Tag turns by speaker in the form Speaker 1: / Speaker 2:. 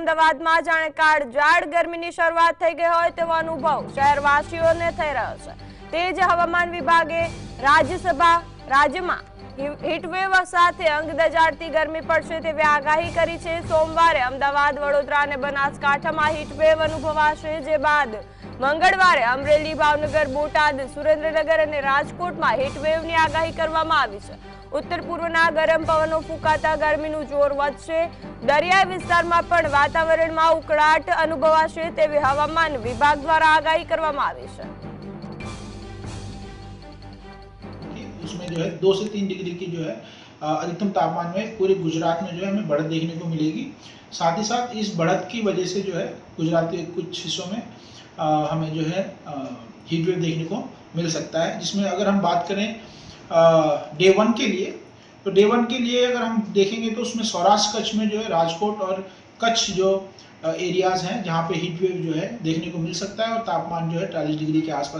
Speaker 1: અમદાવાદમાં જાણે કાળઝાળ ગરમીની શરૂઆત થઈ ગઈ હોય તેવો અનુભવ શહેરવાસીઓને થઈ રહ્યો છે। તે જ હવામાન વિભાગે રાજ્યમાં હીટવેવ સાથે અંગ દજાડતી ગરમી પડશે તેવી આગાહી કરી છે। સોમવારે અમદાવાદ, વડોદરા અને બનાસકાંઠામાં હીટવેવ અનુભવાશે, જે બાદ મંગળવારે અમરેલી, ભાવનગર, બોટાદ, સુરેન્દ્રનગર અને રાજકોટમાં હીટવેવની આગાહી કરવામાં આવી છે। ઉત્તર પૂર્વના ગરમ પવનો ફૂંકાતા ગરમીનું જોર વધશે। દરિયાઈ વિસ્તારમાં પણ વાતાવરણમાં ઉકળાટ અનુભવાશે તેવી હવામાન વિભાગ દ્વારા આગાહી કરવામાં આવી છે।
Speaker 2: उसमें जो है 2 से 3 डिग्री की जो है अधिकतम तापमान में पूरे गुजरात में जो है हमें बढ़त देखने को मिलेगी। साथ ही साथ इस बढ़त की वजह से जो है गुजरात के कुछ हिस्सों में हमें जो है हीट वेव देखने को मिल सकता है, जिसमें अगर हम बात करें डे 1 के लिए, तो डे 1 के लिए अगर हम देखेंगे तो उसमें सौराष्ट्र कच्छ में जो है राजकोट और कच्छ जो एरियाज हैं जहाँ पे हीट वेव जो है देखने को मिल सकता है और तापमान जो है 40 डिग्री के आसपास